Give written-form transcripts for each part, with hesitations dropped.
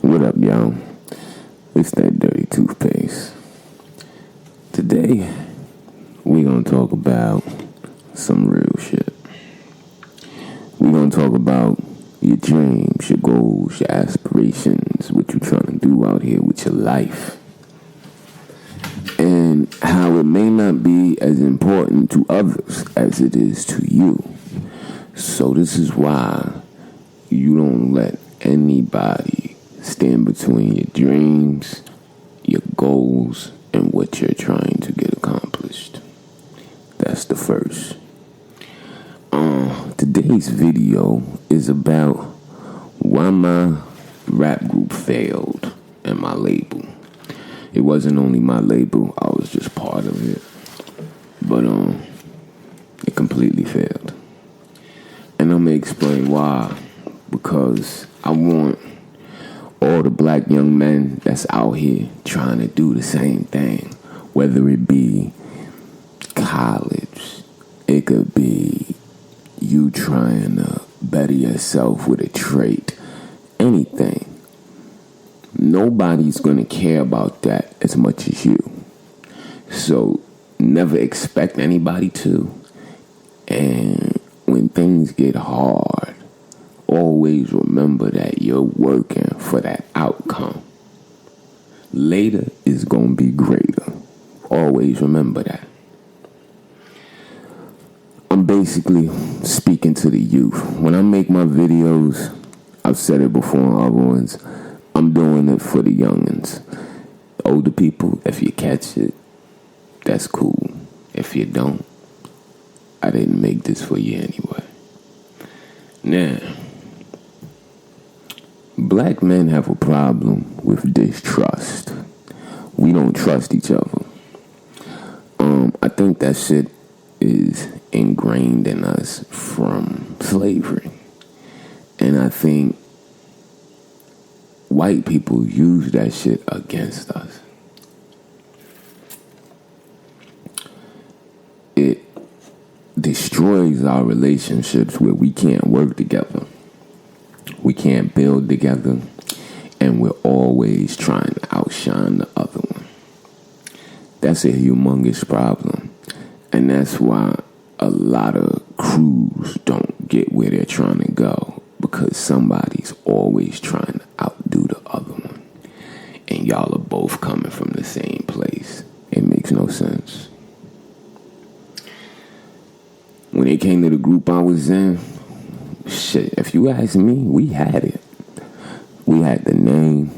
What up, y'all? It's that dirty toothpaste. Today, we gonna talk about some real shit. We gonna talk about your dreams, your goals, your aspirations, what you trying to do out here with your life. And how it may not be as important to others as it is to you. So this is why you don't let anybody stand between your dreams, your goals, and what you're trying to get accomplished. That's the first. Today's video is about why my rap group failed and my label. It wasn't only my label, I was just part of it. But it completely failed. And I'm gonna explain why. Because I want all the black young men that's out here trying to do the same thing, whether it be college, it could be you trying to better yourself with a trait, anything. Nobody's gonna care about that as much as you. So never expect anybody to. And when things get hard, always remember that you're working for that outcome. Later is going to be greater. Always remember that. I'm basically speaking to the youth. When I make my videos, I've said it before on other ones, I'm doing it for the youngins. Older people, if you catch it, that's cool. If you don't, I didn't make this for you anyway. Now, black men have a problem with distrust. We don't trust each other. I think that shit is ingrained in us from slavery. And I think white people use that shit against us. It destroys our relationships where we can't work together. We can't build together, and we're always trying to outshine the other one. That's a humongous problem, and that's why a lot of crews don't get where they're trying to go, because somebody's always trying to outdo the other one, and y'all are both coming from the same place. It makes no sense. When it came to the group I was in, shit, if you ask me, we had it. We had the name,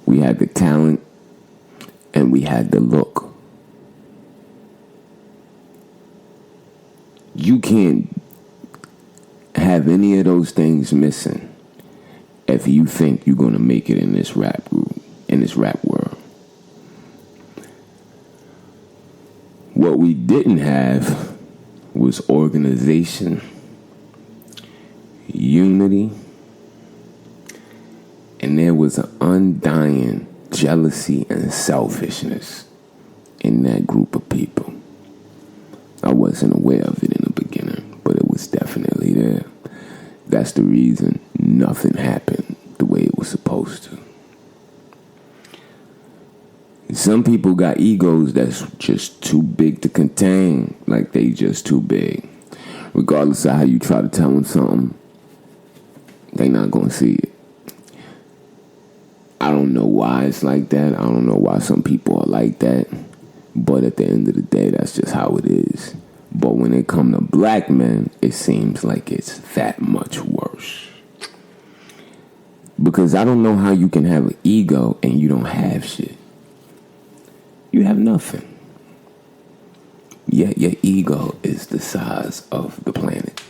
we had the talent, and we had the look. You can't have any of those things missing if you think you're going to make it in this rap group, in this rap world. What we didn't have was organization, unity, and there was an undying jealousy and selfishness in that group of people. I wasn't aware of it in the beginning, but it was definitely there. That's the reason nothing happened the way it was supposed to. Some people got egos that's just too big to contain, like they just too big. Regardless of how you try to tell them something, they not gonna see it. I don't know why it's like that. I don't know why some people are like that. But at the end of the day, that's just how it is. But when it comes to black men, it seems like it's that much worse. Because I don't know how you can have an ego and you don't have shit. You have nothing. Yet your ego is the size of the planet.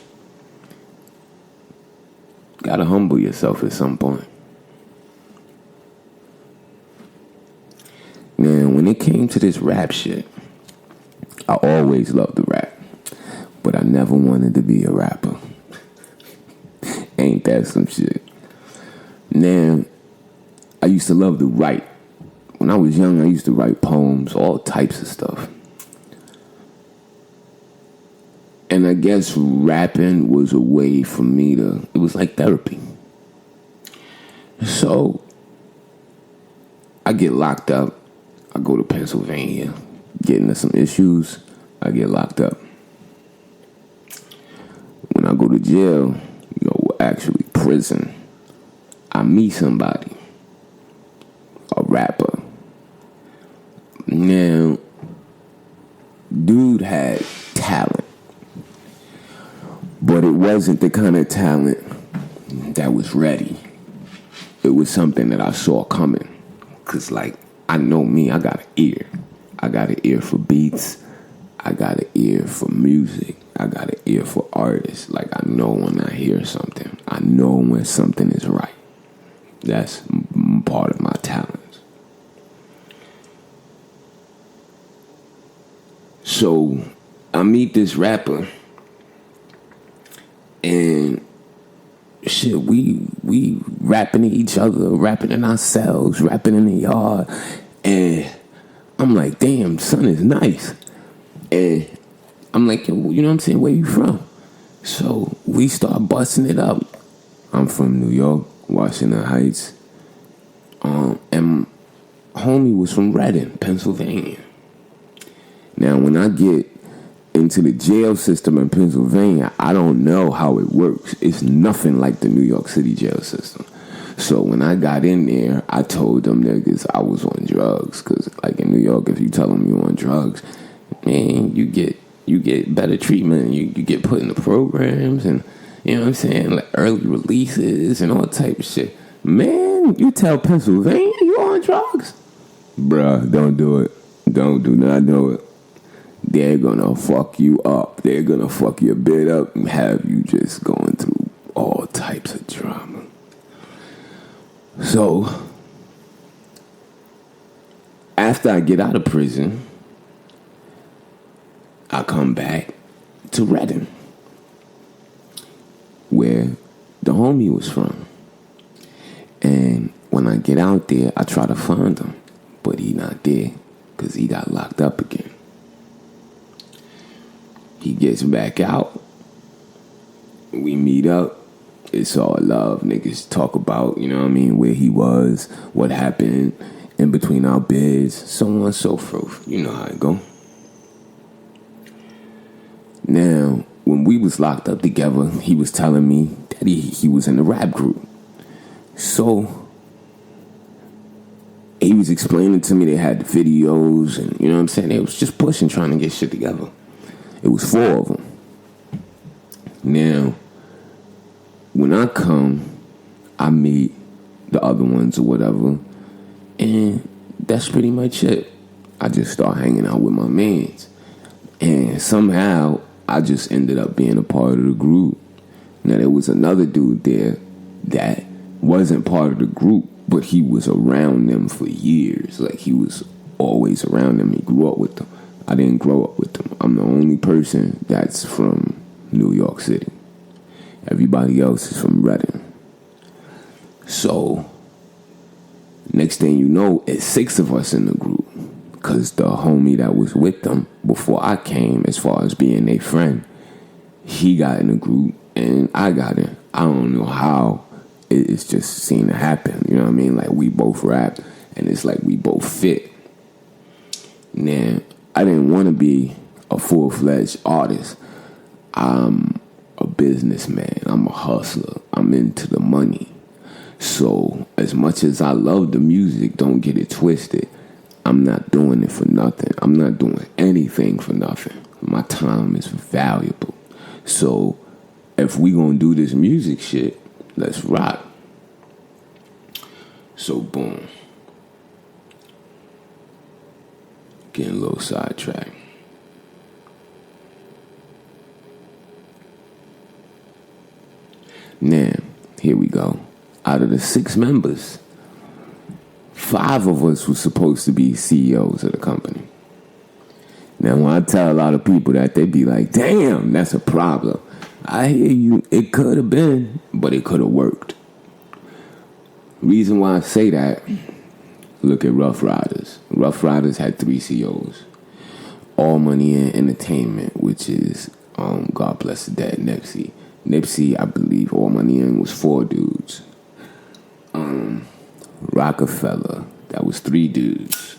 Gotta humble yourself at some point. Now, when it came to this rap shit, I always loved the rap, but I never wanted to be a rapper. Ain't that some shit? Now, I used to love to write. When I was young, I used to write poems, all types of stuff. And I guess rapping was a way for me to, it was like therapy. So I get locked up. I go to Pennsylvania, get into some issues. I get locked up. When I go to jail, actually prison, I meet somebody, a rapper. Now, dude had talent, but it wasn't the kind of talent that was ready. It was something that I saw coming. Cause I know me, I got an ear. I got an ear for beats. I got an ear for music. I got an ear for artists. I know when I hear something. I know when something is right. That's part of my talents. So I meet this rapper, and shit, we rapping at each other, rapping in ourselves, rapping in the yard, and I'm like, damn, son is nice. And I'm like, you know what I'm saying? Where you from? So we start busting it up. I'm from New York, Washington Heights. And homie was from Reading, Pennsylvania. Now, when I get into the jail system in Pennsylvania, I don't know how it works. It's nothing like the New York City jail system. So when I got in there, I told them niggas I was on drugs. Because in New York, if you tell them you're on drugs, man, you get better treatment. You get put in the programs and, you know what I'm saying, early releases and all type of shit. Man, you tell Pennsylvania you on drugs? Bruh, don't do it. Do not do it. They're gonna fuck you up. They're gonna fuck your bed up and have you just going through all types of drama. So, after I get out of prison, I come back to Reading, where the homie was from. And when I get out there, I try to find him, but he not there because he got locked up again. He gets back out. We meet up. It's all love. Niggas talk about, where he was, what happened in between our bids, so on and so forth. You know how it go. Now, when we was locked up together, he was telling me that he was in the rap group. So, he was explaining to me they had the videos and, you know what I'm saying, they was just pushing, trying to get shit together. It was 4 of them. Now, when I come, I meet the other ones or whatever, and that's pretty much it. I just start hanging out with my mans. And somehow, I just ended up being a part of the group. Now, there was another dude there that wasn't part of the group, but he was around them for years. He was always around them. He grew up with them. I didn't grow up with them. I'm the only person that's from New York City. Everybody else is from Reading. So, next thing you know, it's 6 of us in the group. Because the homie that was with them before I came, as far as being their friend, he got in the group and I got in. I don't know how. It's just seemed to happen. You know what I mean? We both rap and it's we both fit. Now, I didn't want to be a full-fledged artist. I'm a businessman. I'm a hustler. I'm into the money. So, as much as I love the music, don't get it twisted, I'm not doing it for nothing. I'm not doing anything for nothing. My time is valuable. So, if we gonna do this music shit, let's rock. So, boom. Getting a little sidetracked. Now, here we go. Out of the 6 members, 5 of us were supposed to be CEOs of the company. Now, when I tell a lot of people that, they be like, damn, that's a problem. I hear you. It could have been, but it could have worked. Reason why I say that, look at Rough Riders. Rough Riders had 3 CEOs. All Money in Entertainment, which is, God bless the dead, Nipsey. Nipsey, I believe, All Money In was 4 dudes. Rockefeller. That was 3 dudes.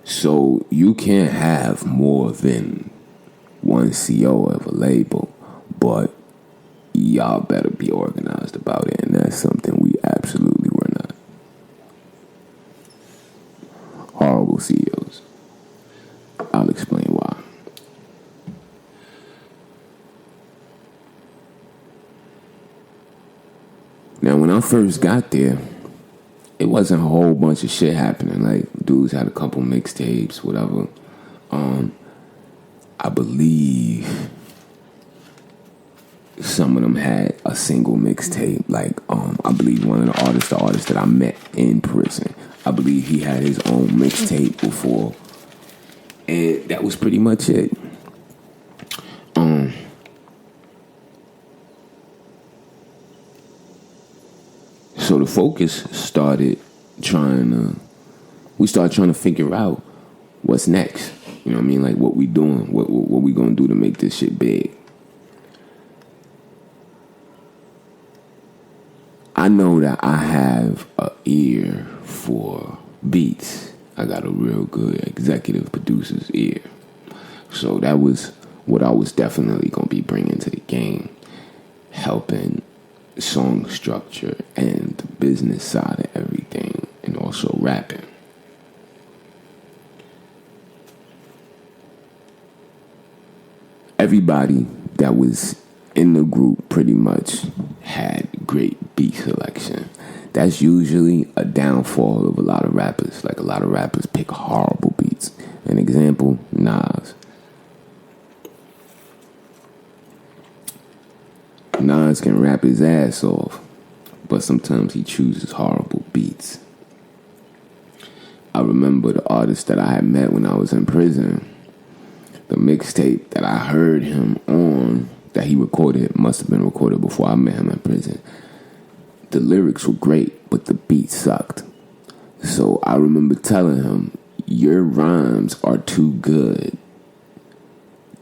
So you can't have more than one CEO of a label, but y'all better be organized about it, and that's something we absolutely were not. Horrible CEOs. I'll explain why. Now, when I first got there, it wasn't a whole bunch of shit happening. Like, dudes had a couple mixtapes, whatever. I believe some of them had a single mixtape. Like, I believe one of the artists that I met in prison, I believe he had his own mixtape before. And that was pretty much it. So the focus started we started trying to figure out what's next. You know what I mean? Like, what we doing? What we gonna do to make this shit big? I know that I have an ear for beats. I got a real good executive producer's ear. So that was what I was definitely gonna be bringing to the game, helping song structure and the business side of everything, and also rapping. Everybody that was in the group pretty much had great beat selection. That's usually a downfall of a lot of rappers. Like, a lot of rappers pick horrible beats. An example, Nas. Nas can rap his ass off, but sometimes he chooses horrible beats. I remember the artist that I had met when I was in prison. The mixtape that I heard him on, that he recorded, must have been recorded before I met him in prison. The lyrics were great, but the beat sucked. So I remember telling him, your rhymes are too good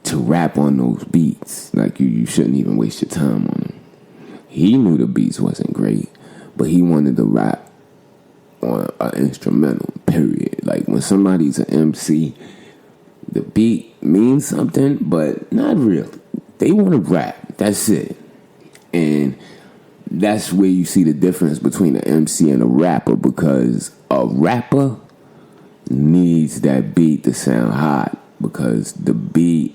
to rap on those beats. Like, you shouldn't even waste your time on them. He knew the beats wasn't great, but he wanted to rap on an instrumental, period. Like, when somebody's an MC, the beat means something, but not really. They want to rap. That's it. And that's where you see the difference between an MC and a rapper, because a rapper needs that beat to sound hot, because the beat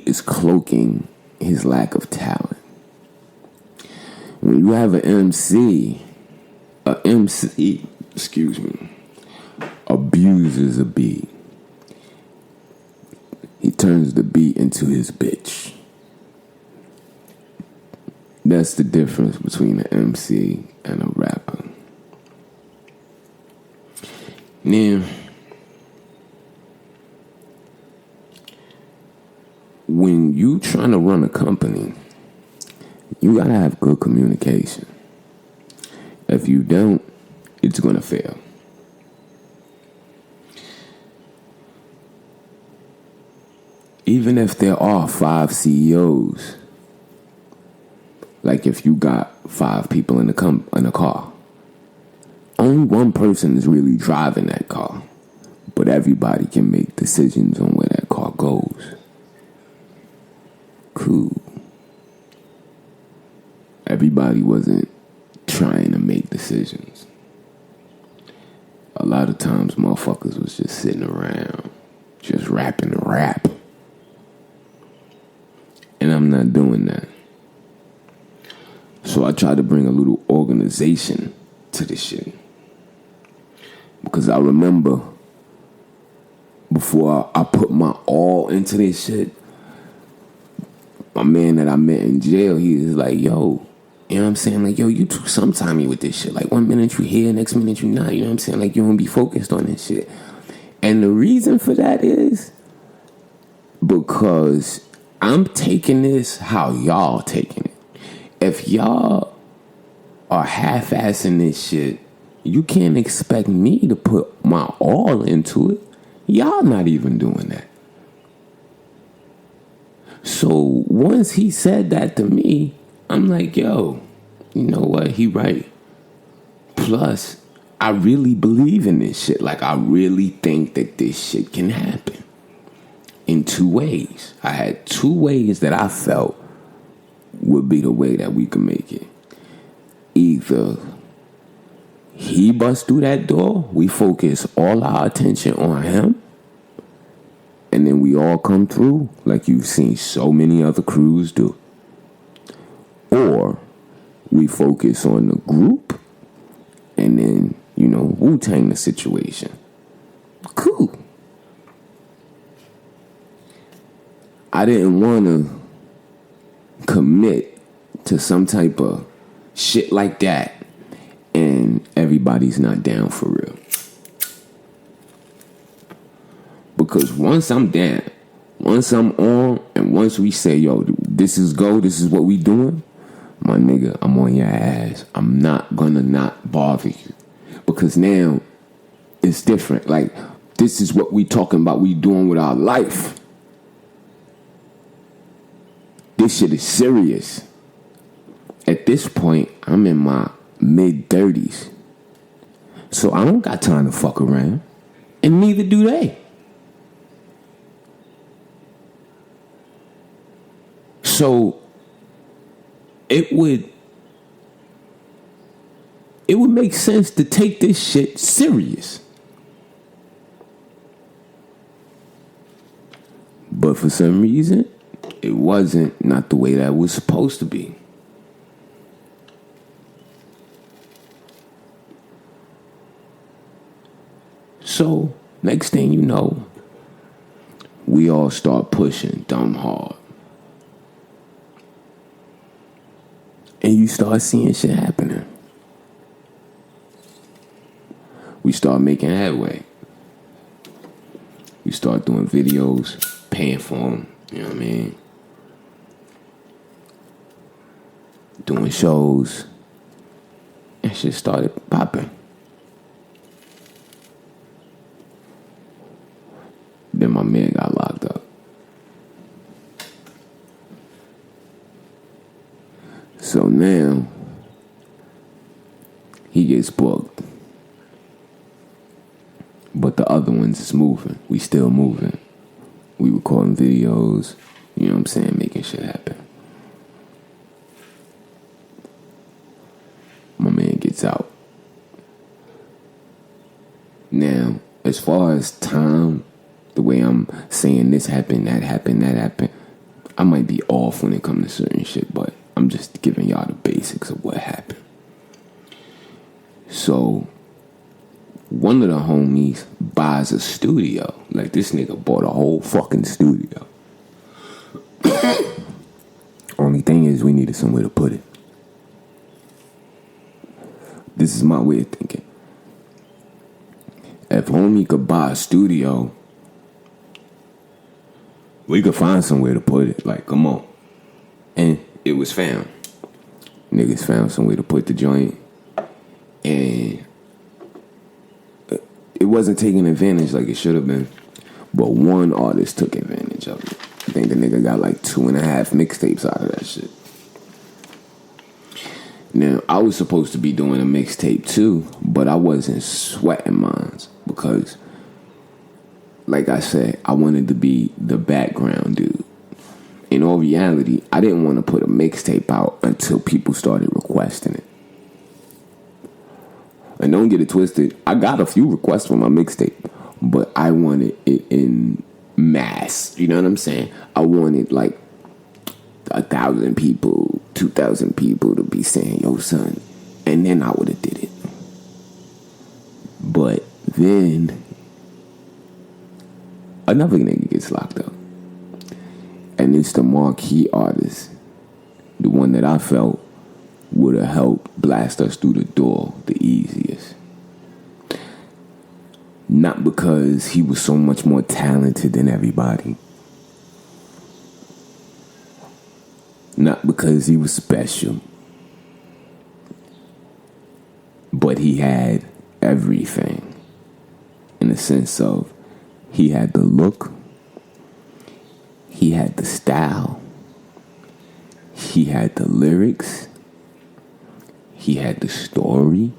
is cloaking his lack of talent. When you have an MC abuses a beat. He turns the beat into his bitch. That's the difference between an MC and a rapper. Now, when you trying to run a company, you gotta have good communication. If you don't, it's gonna fail. Even if there are 5 CEOs, like if you got 5 people in a car, only one person is really driving that car, but everybody can make decisions on where that car goes. Cool. Everybody wasn't trying to make decisions. A lot of times motherfuckers was just sitting around, just rapping the rap. And I'm not doing that. So I try to bring a little organization to this shit. Because I remember before I put my all into this shit, my man that I met in jail, he was like, yo, you know what I'm saying? Like, yo, you took some time with this shit. Like, one minute you here, next minute you not. You know what I'm saying? Like, you don't be focused on this shit. And the reason for that is because I'm taking this how y'all taking it. If y'all are half-assing this shit, you can't expect me to put my all into it. Y'all not even doing that. So once he said that to me, I'm like, yo, you know what? He right. Plus, I really believe in this shit. Like, I really think that this shit can happen in two ways. I had two ways that I felt would be the way that we could make it. Either he busts through that door, we focus all our attention on him, and then we all come through like you've seen so many other crews do. Or we focus on the group and then, Wu-Tang the situation. Cool. I didn't want to commit to some type of shit like that and everybody's not down for real. Because once I'm down, once I'm on, and once we say, yo, this is what we doing, my nigga, I'm on your ass. I'm not gonna not bother you. Because now it's different. Like, this is what we talking about, we doing with our life. This shit is serious. At this point, I'm in my mid-30s. So I don't got time to fuck around. And neither do they. So it would make sense to take this shit serious. But for some reason, it wasn't not the way that it was supposed to be. So, next thing you know, we all start pushing dumb hard. And you start seeing shit happening. We start making headway. We start doing videos, paying for them, you know what I mean? Doing shows. And shit started popping. Then my man got locked up. So now, he gets booked. But the other ones is moving. We still moving. We recording videos, you know what I'm saying, making shit happen. My man gets out. Now, as far as time, the way I'm saying this happened, that happened, I might be off when it comes to certain shit, but I'm just giving y'all the basics of what happened. So, one of the homies buys a studio. Like, this nigga bought a whole fucking studio. Only thing is, we needed somewhere to put it. This is my way of thinking. If homie could buy a studio, we could find somewhere to put it. Like, come on. And it was found. Niggas found somewhere to put the joint. And it wasn't taking advantage like it should have been. But one artist took advantage of it. I think the nigga got like 2.5 mixtapes out of that shit. Now, I was supposed to be doing a mixtape too, but I wasn't sweating mine because, like I said, I wanted to be the background dude. In all reality, I didn't want to put a mixtape out until people started requesting it. And don't get it twisted, I got a few requests for my mixtape, but I wanted it in mass. You know what I'm saying? I wanted like 1,000 people, 2,000 people to be saying, yo, son. And then I would have did it. But then another nigga gets locked up. And it's the marquee artist. The one that I felt would have helped blast us through the door the easiest. Not because he was so much more talented than everybody. Not because he was special. But he had everything. In the sense of, he had the look. He had the style. he had the lyrics, he had the story,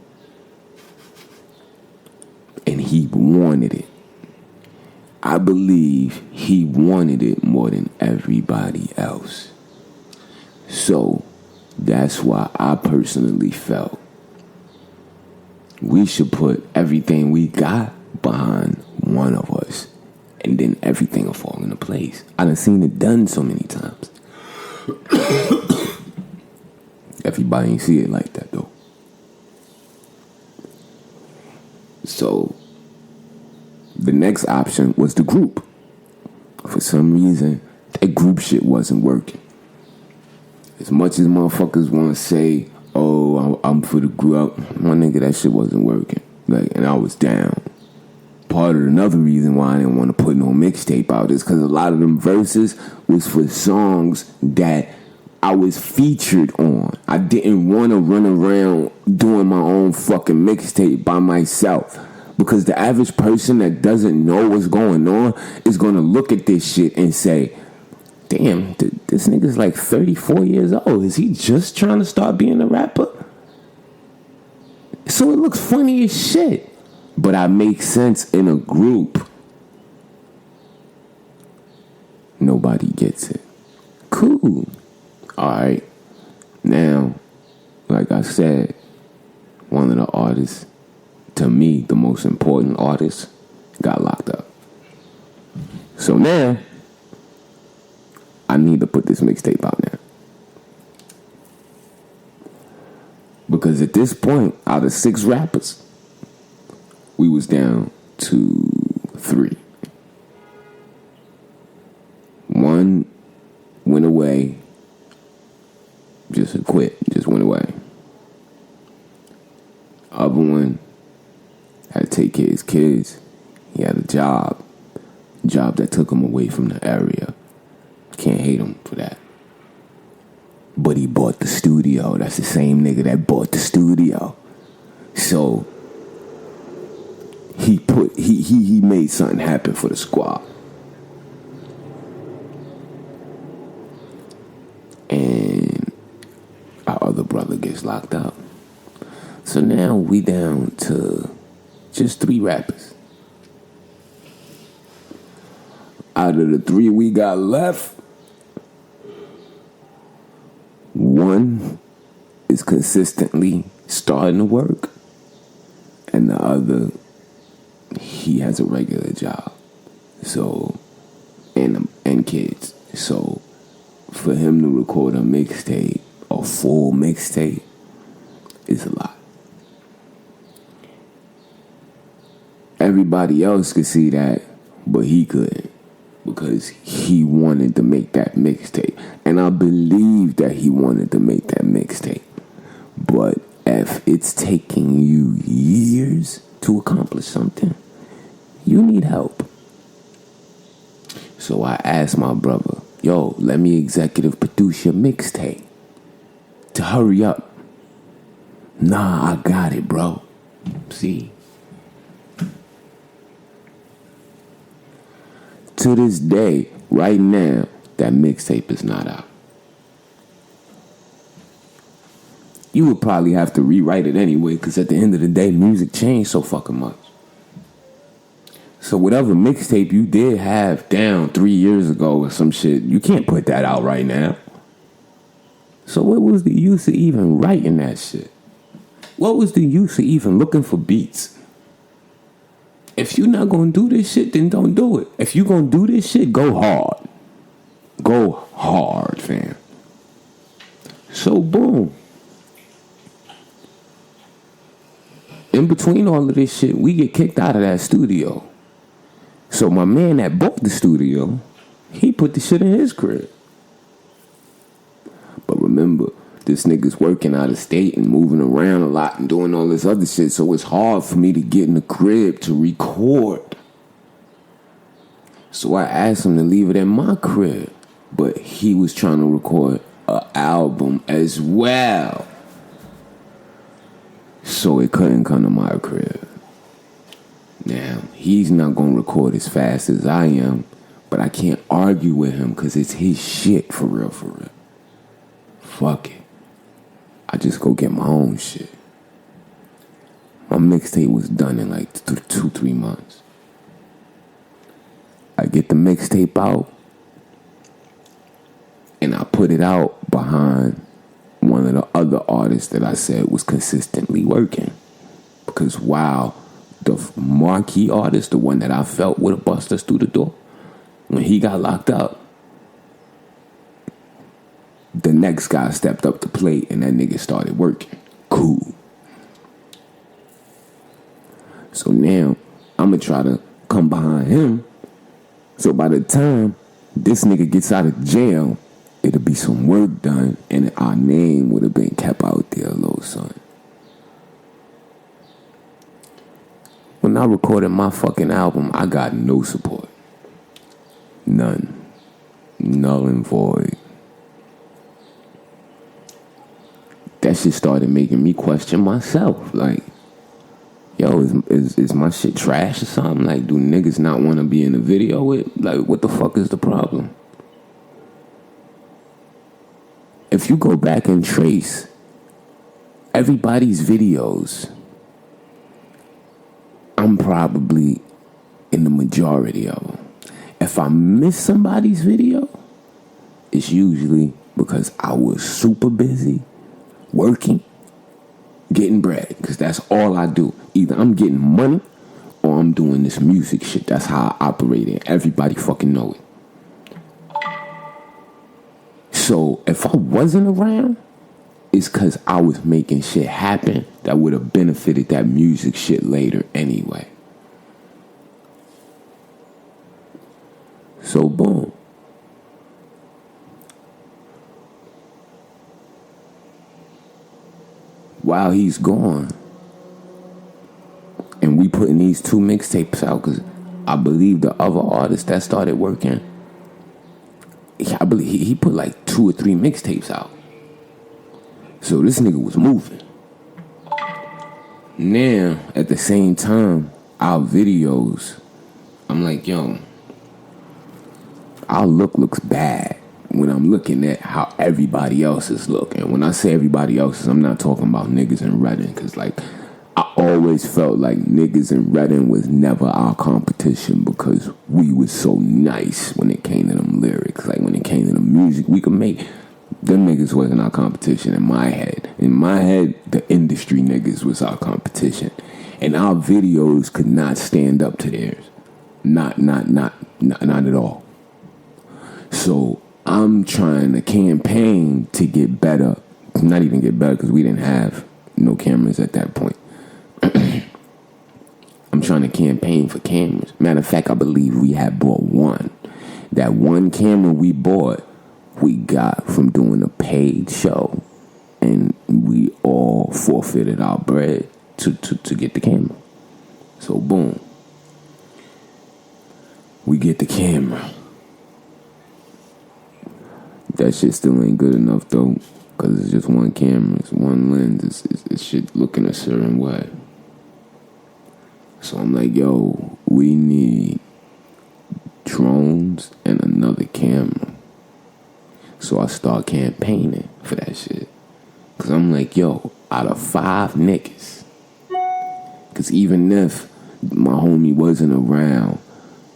and he wanted it. I believe he wanted it more than everybody else. So that's why I personally felt we should put everything we got behind one of us, and then everything will fall into place. I done seen it done so many times. Everybody ain't see it like that though. So the next option was the group. For some reason, that group shit wasn't working. As much as motherfuckers want to say, oh, I'm for the group, my nigga, that shit wasn't working. Like, and I was down. Part of another reason why I didn't want to put no mixtape out is because a lot of them verses was for songs that I was featured on. I didn't want to run around doing my own fucking mixtape by myself. Because the average person that doesn't know what's going on is going to look at this shit and say, damn, this nigga's like 34 years old. Is he just trying to start being a rapper? So it looks funny as shit. But I make sense in a group. Nobody gets it. Cool. Alright. Now, like I said, one of the artists, to me, the most important artist, got locked up. So now, I need to put this mixtape out now. Because at this point, out of 6 rappers, we was down to 3. One went away, just went away. Other one had to take care of his kids. He had a job that took him away from the area. Can't hate him for that. But he bought the studio. That's the same nigga that bought the studio. So he made something happen for the squad. And our other brother gets locked up. So now we down to just 3 rappers. Out of the 3 we got left, one is consistently starting to work, and the other, he has a regular job. So, and kids. So, for him to record a mixtape, a full mixtape, is a lot. Everybody else could see that, but he couldn't. Because he wanted to make that mixtape. And I believe that he wanted to make that mixtape. But if it's taking you years to accomplish something, you need help. So I asked my brother, yo, let me executive produce your mixtape. To hurry up. Nah, I got it, bro. See? To this day, right now, that mixtape is not out. You would probably have to rewrite it anyway, because at the end of the day, music changed so fucking much. So whatever mixtape you did have down 3 years ago or some shit, you can't put that out right now. So what was the use of even writing that shit? What was the use of even looking for beats? If you're not going to do this shit, then don't do it. If you're going to do this shit, go hard. Go hard, fam. So, boom. In between all of this shit, we get kicked out of that studio. So my man that bought the studio, he put the shit in his crib. But remember, this nigga's working out of state and moving around a lot and doing all this other shit, so it's hard for me to get in the crib to record. So I asked him to leave it in my crib, but he was trying to record an album as well, so it couldn't come to my crib. Now, he's not gonna record as fast as I am, but I can't argue with him because it's his shit, for real, for real. fuck it. I just go get my own shit. My mixtape was done in like 2-3 months. I get the mixtape out, and I put it out behind one of the other artists that I said was consistently working. Because while the marquee artist, the one that I felt would have bust us through the door, when he got locked up, the next guy stepped up the plate and that nigga started working. Cool. So now I'm going to try to come behind him. So by the time this nigga gets out of jail, it'll be some work done and our name would have been kept out there, little son. When I recorded my fucking album, I got no support. None. Null and void. That shit started making me question myself. Like, yo, is my shit trash or something? Like, do niggas not want to be in a video with? Like, what the fuck is the problem? If you go back and trace everybody's videos, I'm probably in the majority of them. If I miss somebody's video, it's usually because I was super busy working, getting bread, because that's all I do. Either I'm getting money or I'm doing this music shit. That's how I operate it. Everybody fucking know it. So if I wasn't around, it's because I was making shit happen that would have benefited that music shit later anyway. So boom. While he's gone, and we putting these 2 mixtapes out, because I believe the other artist that started working, I believe he put like 2 or 3 mixtapes out. So this nigga was moving. Now, at the same time, our videos, I'm like, yo, our look looks bad when I'm looking at how everybody else is looking. When I say everybody else, I'm not talking about niggas in Redding, because like I always felt like niggas in Redding was never our competition, because we was so nice when it came to them lyrics. Like when it came to the music we could make, them niggas wasn't our competition in my head. In my head, the industry niggas was our competition, and our videos could not stand up to theirs. Not at all. So I'm trying to campaign to get better. Not even get better, because we didn't have no cameras at that point. I'm trying to campaign for cameras. Matter of fact, I believe we had bought one. That one camera we bought, we got from doing a paid show. And we all forfeited our bread to get the camera. So boom. We get the camera. That shit still ain't good enough though, because it's just one camera, it's one lens, it's shit looking a certain way. So I'm like, yo, we need drones and another camera. So I start campaigning for that shit. Because I'm like, yo, out of 5 niggas, because even if my homie wasn't around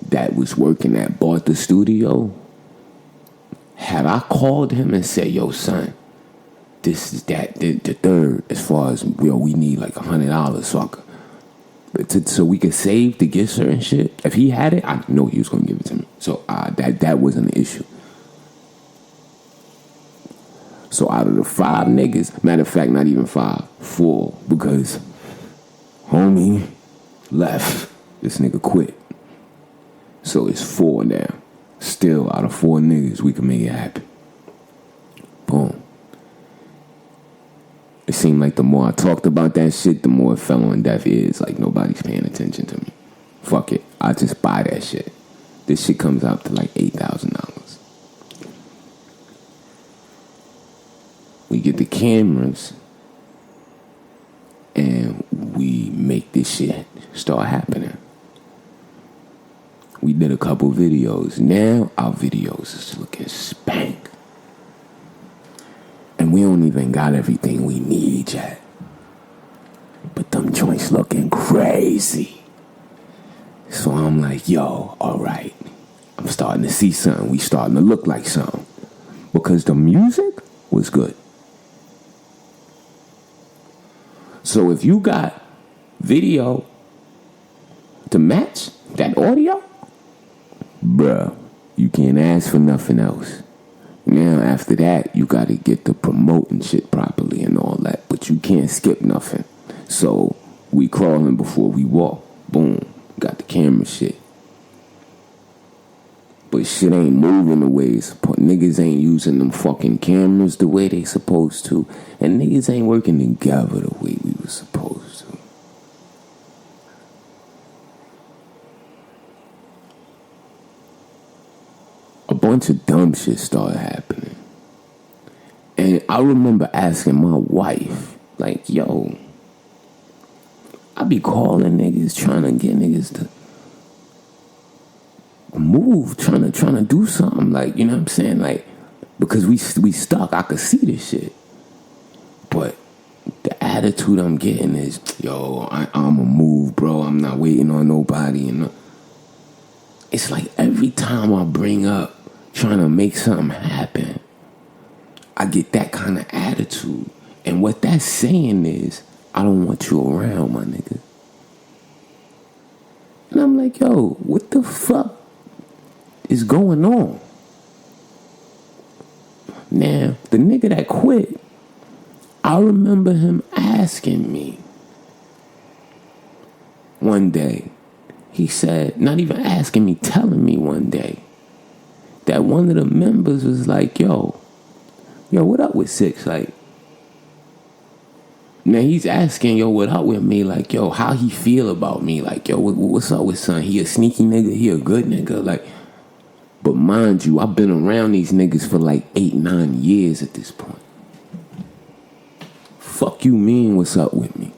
that was working at bought the studio, had I called him and said, yo, son, this is that, the third, as far as, yo, we need like $100 so we could save to get certain shit. If he had it, I know he was going to give it to me. So that wasn't an issue. So out of the 5 niggas, matter of fact, not even 5, 4, because homie left. This nigga quit. So it's 4 now. Still, out of 4 niggas, we can make it happen. Boom. It seemed like the more I talked about that shit, the more it fell on deaf ears. Like nobody's paying attention to me. Fuck it. I just buy that shit. This shit comes out to like $8,000. We get the cameras and we make this shit start happening. We did a couple videos. Now our videos is looking spank. And and we don't even got everything we need yet. But them joints looking crazy. So I'm like, yo, all right. I'm starting to see something. We starting to look like something. Because the music was good. So if you got video to match that audio, bruh, you can't ask for nothing else. Now after that, you gotta get the promoting shit properly and all that. But you can't skip nothing. So we crawling before we walk. Boom. Got the camera shit. But shit ain't moving the way it's supposed. Niggas ain't using them fucking cameras the way they supposed to. And niggas ain't working together the way we was supposed to. A bunch of dumb shit started happening. And I remember asking my wife, like, yo, I be calling niggas, trying to get niggas to move, trying to do something, like, you know what I'm saying, like, because we stuck. I could see this shit, but the attitude I'm getting is, yo, I'ma move, bro. I'm not waiting on nobody, you know. It's like every time I bring up trying to make something happen, I get that kind of attitude, and what that's saying is, I don't want you around, my nigga. And I'm like, yo, what the fuck is going on? Now, the nigga that quit, I remember him asking me one day. He said, not even asking me, telling me one day that one of the members was like, yo, what up with SyXx? Like, now he's asking, yo, what up with me? Like, yo, how he feel about me? Like, yo, what's up with son? He a sneaky nigga? He a good nigga? Like, but mind you, I've been around these niggas for like 8-9 years at this point. Fuck you mean, what's up with me?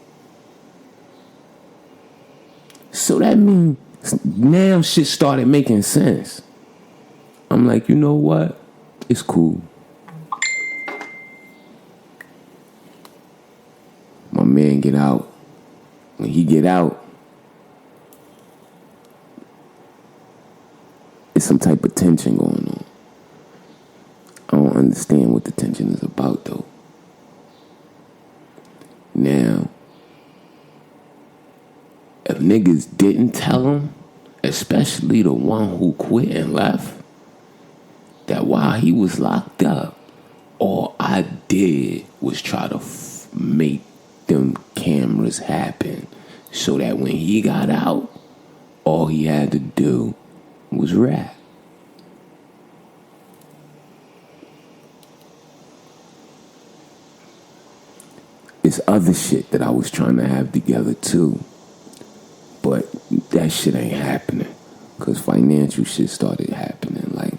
So that means now shit started making sense. I'm like, you know what? It's cool. My man get out. When he get out, it's some type of tension going on. I don't understand what the tension is about, though. Now, if niggas didn't tell him, especially the one who quit and left, that while he was locked up, all I did was try to make them cameras happen so that when he got out, all he had to do was rap. It's other shit that I was trying to have together too, but that shit ain't happening because financial shit started happening, like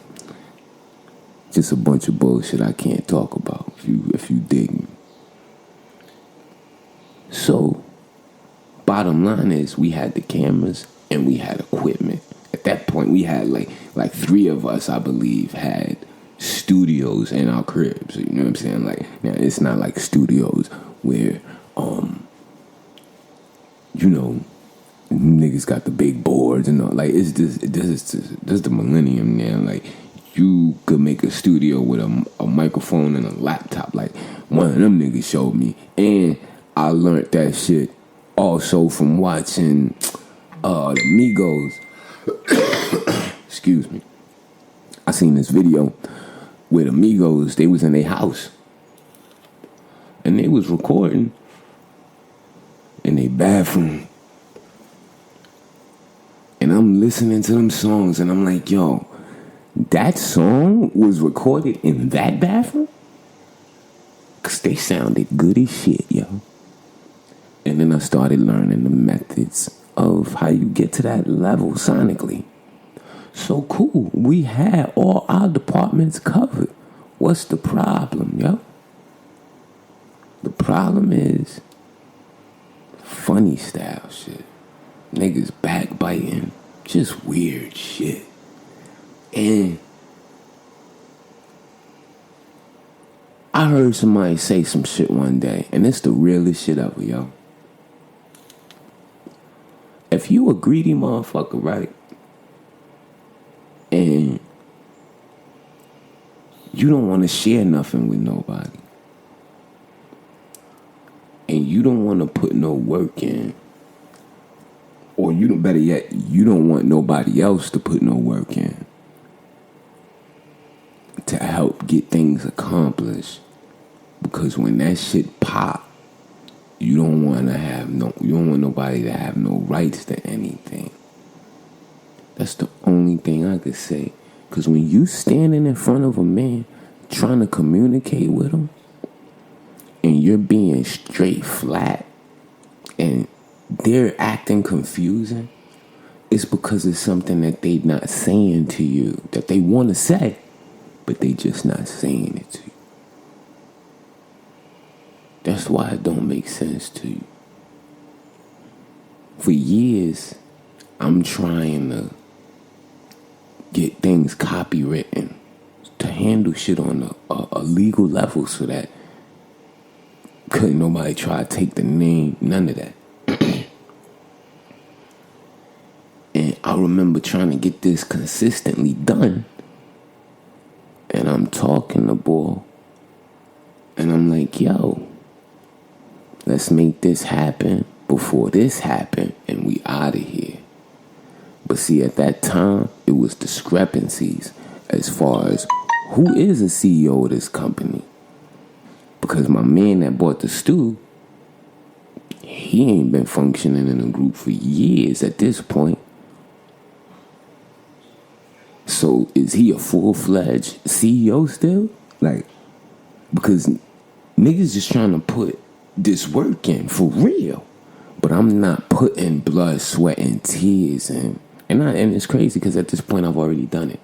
just a bunch of bullshit I can't talk about if you dig me. So, bottom line is we had the cameras and we had equipment. At that point, we had like 3 of us, I believe, had studios in our cribs. You know what I'm saying? Like, now it's not like studios where, you know, niggas got the big boards and all. Like, it's just this is the millennium now. Like, you could make a studio with a microphone and a laptop. Like, one of them niggas showed me, and I learned that shit also from watching the Migos. Excuse me. I seen this video where the Migos, they was in their house and they was recording in their bathroom. And I'm listening to them songs and I'm like, yo, that song was recorded in that bathroom? Cause they sounded good as shit, yo. And then I started learning the methods of how you get to that level sonically. So cool. We had all our departments covered. What's the problem, yo? The problem is funny style shit. Niggas backbiting. Just weird shit. And I heard somebody say some shit one day, and it's the realest shit ever, yo. If you a greedy motherfucker, right, and you don't want to share nothing with nobody, and you don't want to put no work in, or you don't, better yet, you don't want nobody else to put no work in to help get things accomplished, because when that shit pop, you don't want nobody to have no rights to anything. That's the only thing I could say. Because when you standing in front of a man trying to communicate with him, and you're being straight flat, and they're acting confusing, it's because it's something that they not saying to you, that they want to say, but they just not saying it to you. That's why it don't make sense to you. For years, I'm trying to get things copywritten to handle shit on a legal level so that couldn't nobody try to take the name, none of that. And I remember trying to get this consistently done. And I'm talking to boy. And I'm like, yo, let's make this happen before this happened and we out of here. But see, at that time, it was discrepancies as far as who is the CEO of this company. Because my man that bought the stew, he ain't been functioning in a group for years at this point. So is he a full-fledged CEO still? Like, because niggas just trying to put this work in for real. But I'm not putting blood, sweat, and tears in. And it's crazy because at this point I've already done it.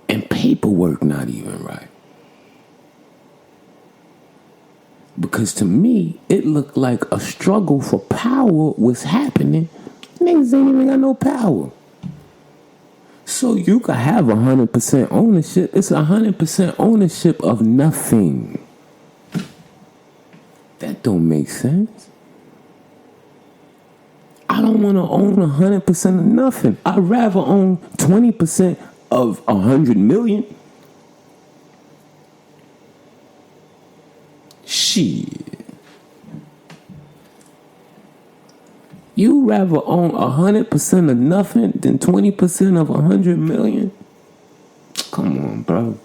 And paperwork not even right. Because to me, it looked like a struggle for power was happening. Niggas ain't even got no power. So you could have 100% ownership. It's 100% ownership of nothing. That don't make sense. I don't want to own 100% of nothing. I'd rather own 20% of 100 million. Shit. You rather own 100% of nothing than 20% of 100 million? Come on, bro.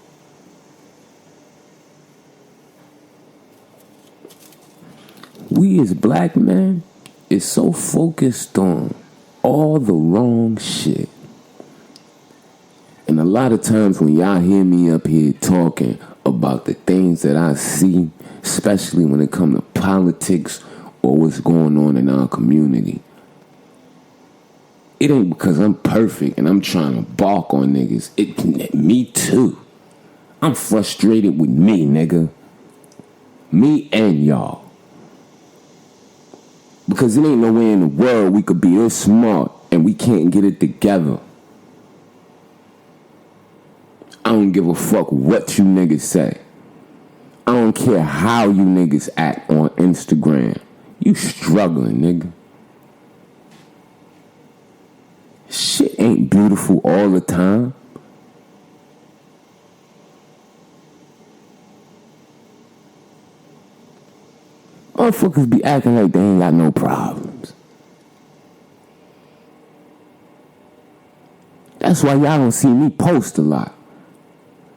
We as black men is so focused on all the wrong shit. And a lot of times when y'all hear me up here talking about the things that I see, especially when it comes to politics or what's going on in our community, it ain't because I'm perfect and I'm trying to bark on niggas. Me too. I'm frustrated with me, nigga. Me and y'all. Because it ain't no way in the world we could be this smart and we can't get it together. I don't give a fuck what you niggas say. I don't care how you niggas act on Instagram. You struggling, nigga. Shit ain't beautiful all the time. Motherfuckers be acting like they ain't got no problems. That's why y'all don't see me post a lot.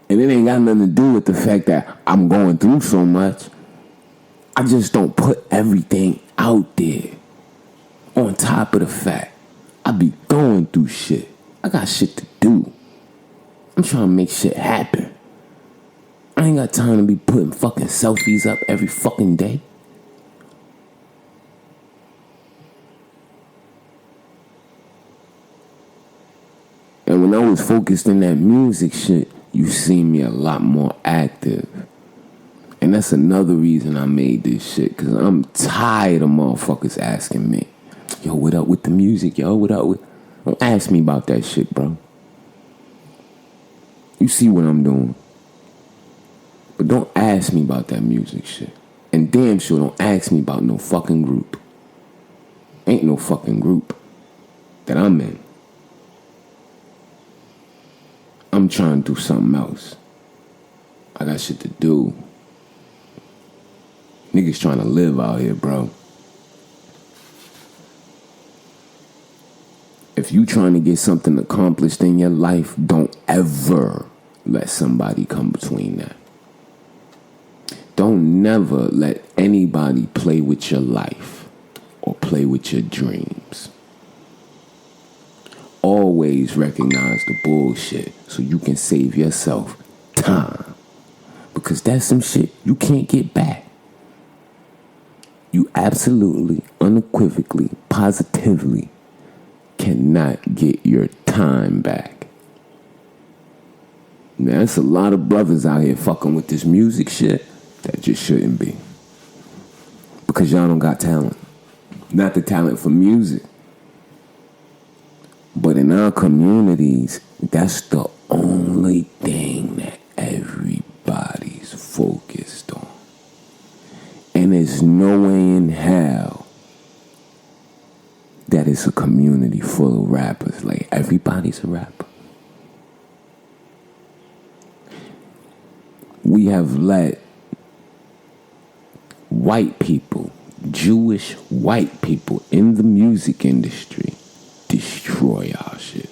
And it ain't got nothing to do with the fact that I'm going through so much. I just don't put everything out there. On top of the fact, I be going through shit. I got shit to do. I'm trying to make shit happen. I ain't got time to be putting fucking selfies up every fucking day. And when I was focused in that music shit, you see me a lot more active. And that's another reason I made this shit. Because I'm tired of motherfuckers asking me, yo, what up with the music? Yo, what up with... Don't ask me about that shit, bro. You see what I'm doing. But don't ask me about that music shit. And damn sure don't ask me about no fucking group. Ain't no fucking group that I'm in. I'm trying to do something else. I got shit to do. Niggas trying to live out here, bro. If you trying to get something accomplished in your life, don't ever let somebody come between that. Don't never let anybody play with your life or play with your dreams. Always recognize the bullshit so you can save yourself time. Because that's some shit you can't get back. You absolutely, unequivocally, positively cannot get your time back. Now, there's a lot of brothers out here fucking with this music shit that just shouldn't be. Because y'all don't got talent. Not the talent for music. But in our communities, that's the only thing that everybody's focused on. And there's no way in hell that it's a community full of rappers. Like, everybody's a rapper. We have let white people, Jewish white people in the music industry destroy our shit.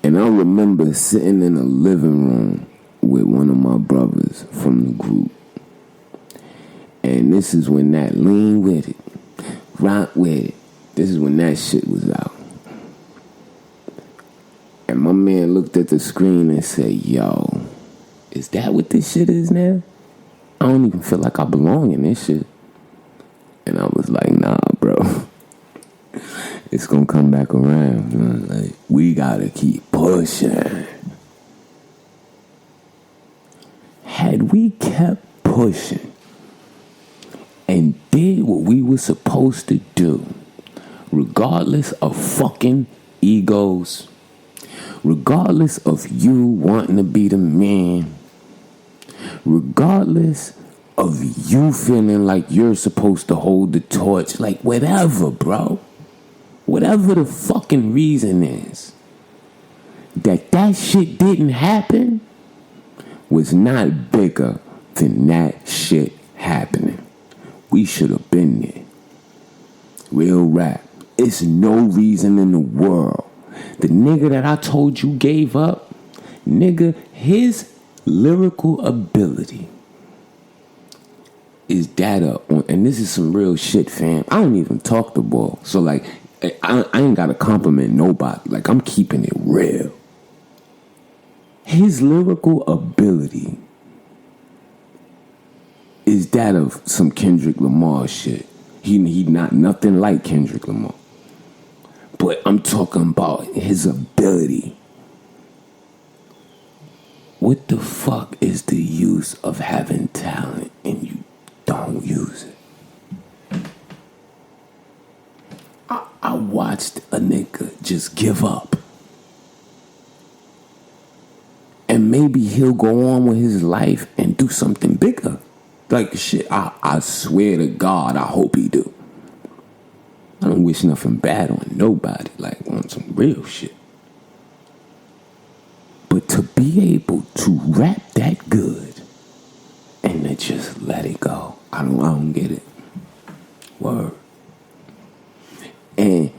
And I remember sitting in a living room with one of my brothers from the group. And this is when that lean with it, rock with it, this is when that shit was out. And my man looked at the screen and said, yo, is that what this shit is now? I don't even feel like I belong in this shit. And I was like, nah, bro. It's gonna come back around. Man. Like, we gotta keep pushing. Had we kept pushing and did what we were supposed to do, regardless of fucking egos, regardless of you wanting to be the man, regardless of you feeling like you're supposed to hold the torch, like whatever, bro. Whatever the fucking reason is, that shit didn't happen was not bigger than that shit happening. We should have been there. Real rap. It's no reason in the world. The nigga that I told you gave up, nigga, his lyrical ability is that up. And this is some real shit, fam. I don't even talk the ball. So, like, I ain't got to compliment nobody. Like, I'm keeping it real. His lyrical ability is that of some Kendrick Lamar shit. He not nothing like Kendrick Lamar. But I'm talking about his ability. What the fuck is the use of having talent and you don't use it? I watched a nigga just give up. And maybe he'll go on with his life and do something bigger. Like, shit, I swear to God, I hope he do. I don't wish nothing bad on nobody, like on some real shit. But to be able to rap that good and to just let it go, I don't get it. Word. And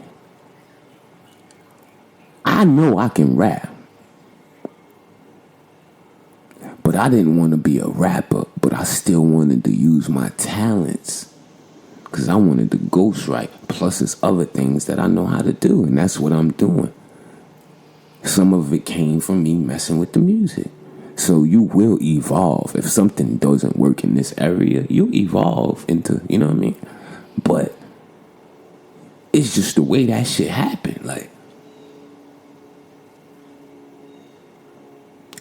I know I can rap. But I didn't want to be a rapper, but I still wanted to use my talents. Because I wanted to ghostwrite. Plus there's other things that I know how to do. And that's what I'm doing. Some of it came from me messing with the music. So you will evolve. If something doesn't work in this area, you'll evolve into, you know what I mean? But it's just the way that shit happened. Like,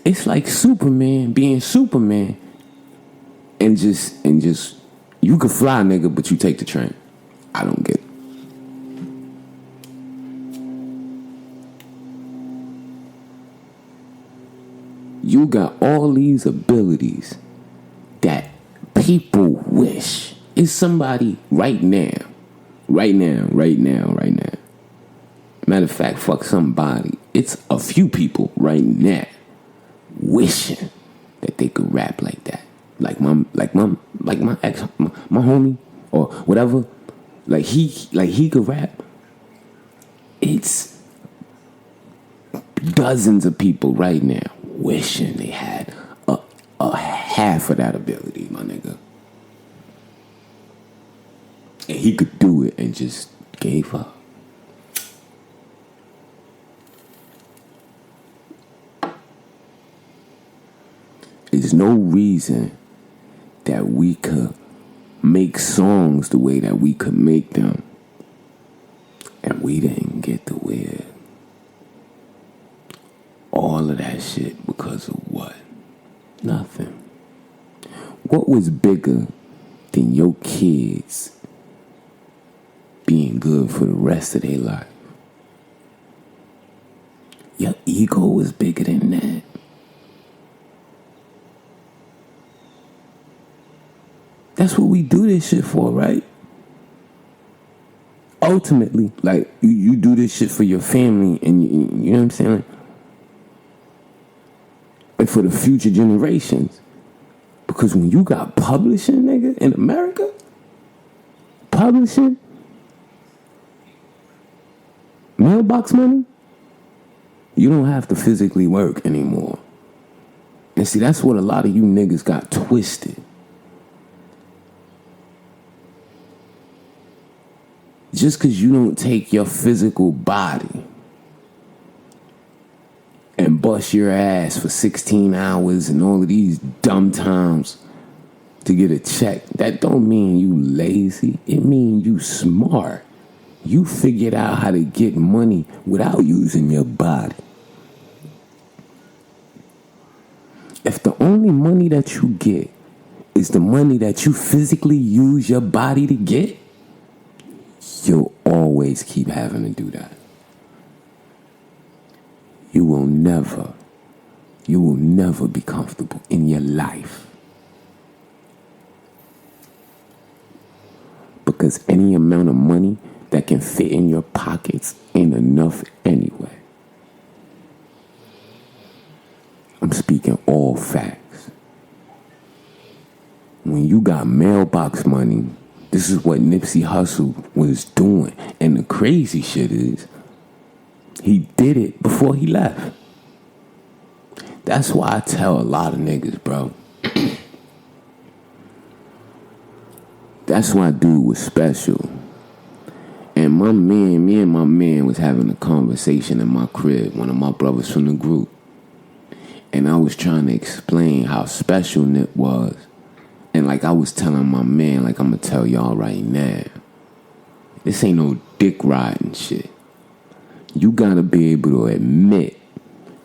it's like Superman being Superman. And just you can fly, nigga, but you take the train. I don't get it. You got all these abilities that people wish. It's somebody right now. Matter of fact, fuck somebody. It's a few people right now wishing that they could rap like that. Like my ex, my homie, or whatever. Like he could rap. It's dozens of people right now wishing they had a half of that ability, my nigga. And he could do it and just gave up. There's no reason that we could make songs the way that we could make them, and we didn't get to wear all of that shit because of what? Nothing. What was bigger than your kids being good for the rest of their life? Your ego was bigger than that. That's what we do this shit for, right? Ultimately, like, you do this shit for your family, and you know what I'm saying? Like, and for the future generations. Because when you got publishing, nigga, in America, publishing, mailbox money, you don't have to physically work anymore. And see, that's what a lot of you niggas got twisted. Just because you don't take your physical body and bust your ass for 16 hours and all of these dumb times to get a check, that don't mean you lazy. It mean you smart. You figured out how to get money without using your body. If the only money that you get is the money that you physically use your body to get, you'll always keep having to do that. You will never be comfortable in your life. Because any amount of money that can fit in your pockets ain't enough anyway. I'm speaking all facts. When you got mailbox money, this is what Nipsey Hussle was doing. And the crazy shit is, he did it before he left. That's why I tell a lot of niggas, bro. That's why dude was special. And me and my man was having a conversation in my crib, one of my brothers from the group. And I was trying to explain how special Nip was. And like I was telling my man, like I'm gonna tell y'all right now, this ain't no dick riding shit. You gotta be able to admit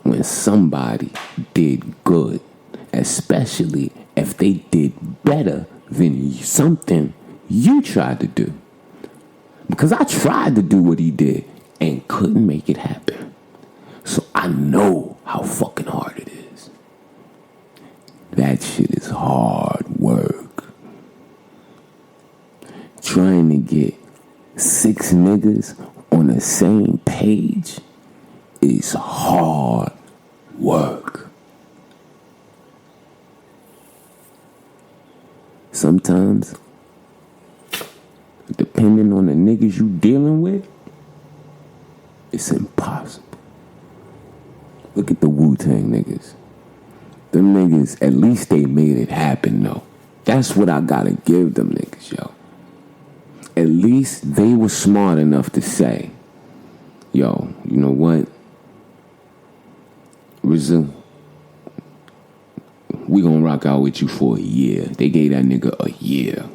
when somebody did good, especially if they did better than something you tried to do. Because I tried to do what he did and couldn't make it happen. So I know how fucking hard it is. That shit is hard work. Trying to get 6 niggas on the same page is hard work. Sometimes, depending on the niggas you dealing with, it's impossible. Look at the Wu-Tang niggas. Them niggas, at least they made it happen, though. That's what I gotta give them niggas, yo. At least they were smart enough to say, yo, you know what? RZA, we gonna rock out with you for a year. They gave that nigga a year.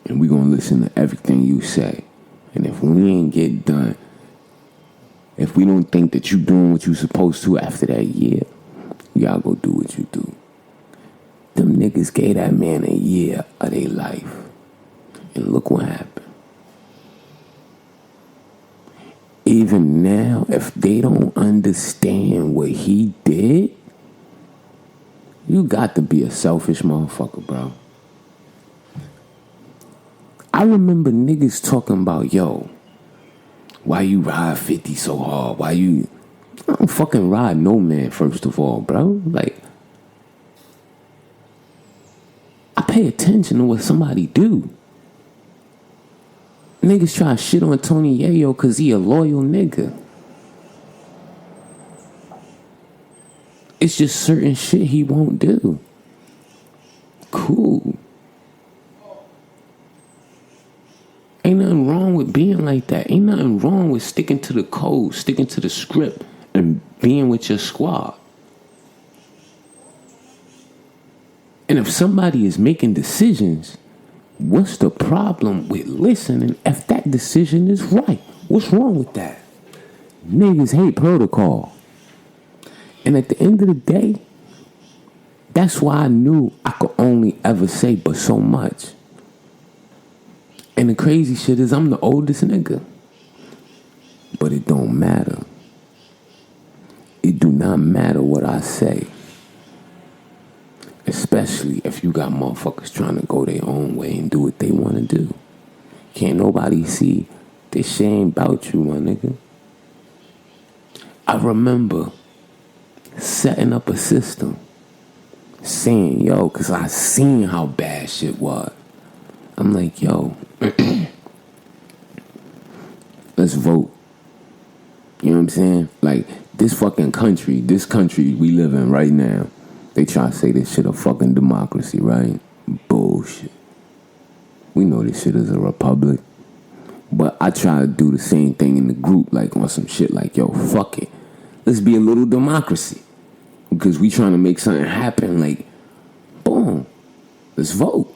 And we gonna listen to everything you say. And if we ain't get done, if we don't think that you doing what you supposed to after that year, y'all go do what you do. Them niggas gave that man a year of their life. And look what happened. even now, if they don't understand what he did, you got to be a selfish motherfucker, bro. I remember niggas talking about, yo, why you ride 50 so hard? I don't fucking ride no man, first of all, bro. Like, I pay attention to what somebody do. Niggas try to shit on Tony Yayo because he a loyal nigga. It's just certain shit he won't do. Cool. Ain't nothing wrong with being like that. Ain't nothing wrong with sticking to the code, sticking to the script, and being with your squad. And if somebody is making decisions, what's the problem with listening if that decision is right? What's wrong with that? Niggas hate protocol. And at the end of the day, that's why I knew I could only ever say but so much. And the crazy shit is I'm the oldest nigga. But it don't matter. It do not matter what I say. Especially if you got motherfuckers trying to go their own way and do what they want to do. Can't nobody see this shit ain't about you, my nigga. I remember setting up a system. Saying, yo, because I seen how bad shit was. I'm like, yo, let's vote. You know what I'm saying? Like, this country we live in right now, they try to say this shit a fucking democracy, right? Bullshit. We know this shit is a republic. But I try to do the same thing in the group, like on some shit like, yo, fuck it. Let's be a little democracy. Because we trying to make something happen, like, boom, let's vote.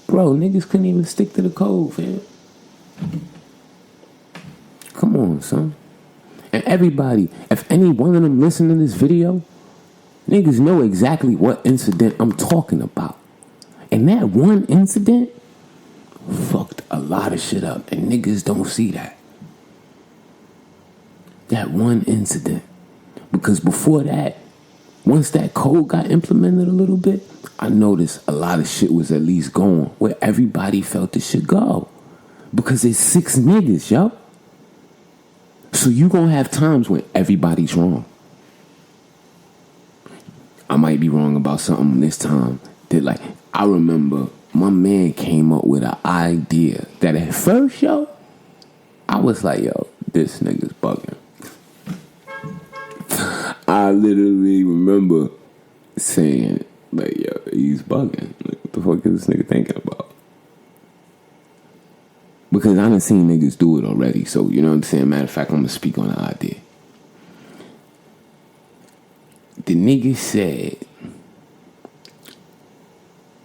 Bro, niggas couldn't even stick to the code, fam. Come on, son. And everybody, if any one of them listen to this video, niggas know exactly what incident I'm talking about. And that one incident fucked a lot of shit up. And niggas don't see that. That one incident. Because before that, once that code got implemented a little bit, I noticed a lot of shit was at least going where everybody felt it should go. Because it's 6 niggas, yo. So you gonna have times when everybody's wrong. I might be wrong about something this time. I remember my man came up with an idea that at first, yo, I was like, yo, this nigga's bugging. I literally remember saying, like, yo, he's bugging. Like, what the fuck is this nigga thinking about? Because I done seen niggas do it already. So, you know what I'm saying? Matter of fact, I'm going to speak on the idea. The nigga said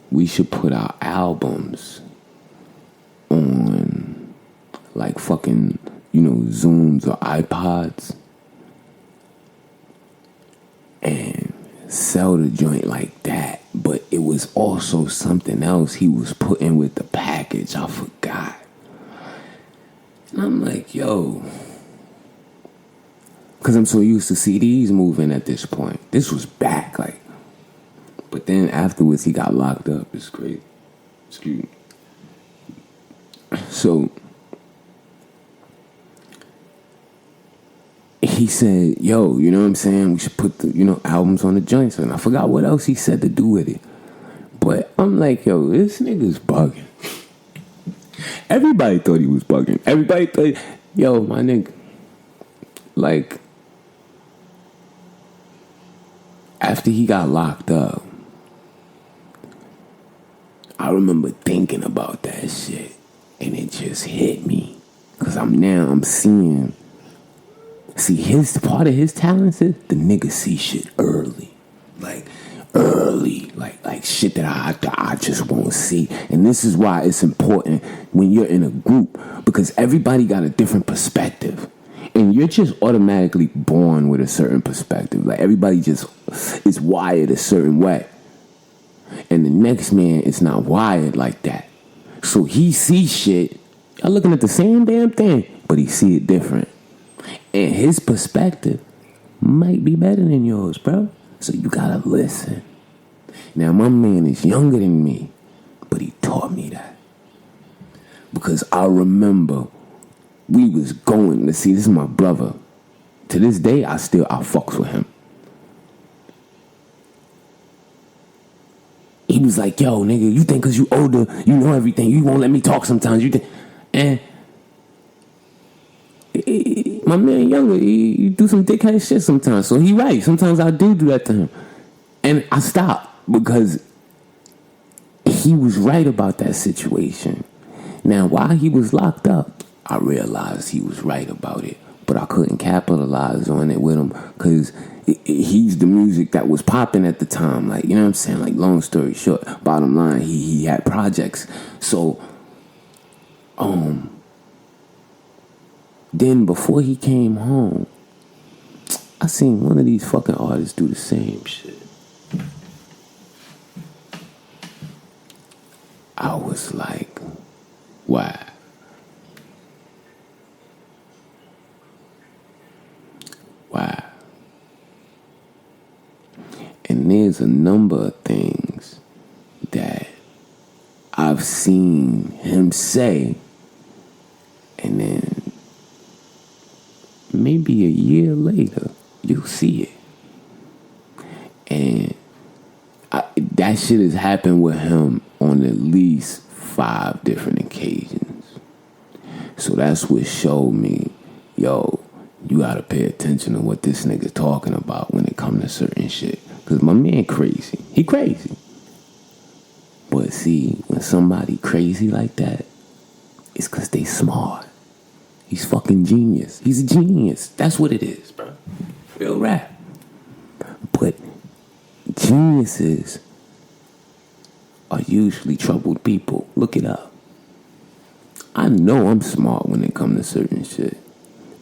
we should put our albums on, like, fucking, Zooms or iPods. And sell the joint like that. But it was also something else he was putting with the package. I forgot. And I'm like, yo. Because I'm so used to CDs moving at this point. This was back, like. But then afterwards he got locked up. It's great. Excuse me. So he said, yo, you know what I'm saying? We should put the, albums on the joints. And I forgot what else he said to do with it. But I'm like, yo, this nigga's bugging. Everybody thought he was bugging. Everybody thought, yo, my nigga. Like, after he got locked up, I remember thinking about that shit. And it just hit me. Because I'm seeing. See, his part of his talent is the nigga see shit early. Like shit that I just won't see. And this is why it's important when you're in a group, because everybody got a different perspective. And you're just automatically born with a certain perspective. Like, everybody just is wired a certain way. And the next man is not wired like that. So he sees shit. Y'all looking at the same damn thing. but he see it different. And his perspective might be better than yours, bro. So you gotta listen. Now, my man is younger than me, but he taught me that. Because I remember we was going to see, this is my brother. To this day, I fucks with him. He was like, yo, nigga, you think because you older, you know everything. You won't let me talk sometimes. And my man younger, he do some dickhead shit sometimes. So he right. Sometimes I do that to him. And I stopped because he was right about that situation. Now, while he was locked up, I realized he was right about it. But I couldn't capitalize on it with him because he's the music that was popping at the time. Like, you know what I'm saying? Like, long story short, bottom line, he had projects. So, then before he came home, I seen one of these fucking artists do the same shit. I was like, wow. Wow. And there's a number of things that I've seen him say, and then maybe a year later, you'll see it. And that shit has happened with him on at least 5 different occasions. So that's what showed me, yo, you gotta pay attention to what this nigga talking about when it come to certain shit. Cause my man crazy. He crazy. But see, when somebody crazy like that, it's cause they smart. He's fucking genius. He's a genius. That's what it is, bro. Real rap. But geniuses are usually troubled people. Look it up. I know I'm smart when it comes to certain shit.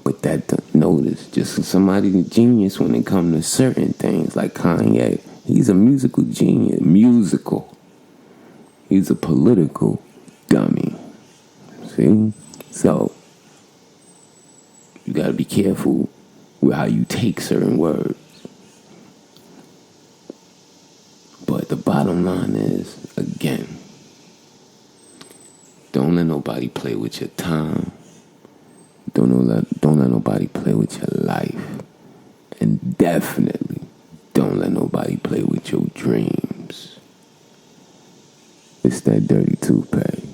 But that notice, just somebody's genius when it comes to certain things, like Kanye. He's a musical genius. Musical. He's a political dummy. See? So, you gotta be careful with how you take certain words. But the bottom line is, again, don't let nobody play with your time. Don't let nobody play with your life. And definitely don't let nobody play with your dreams. It's that dirty toupee.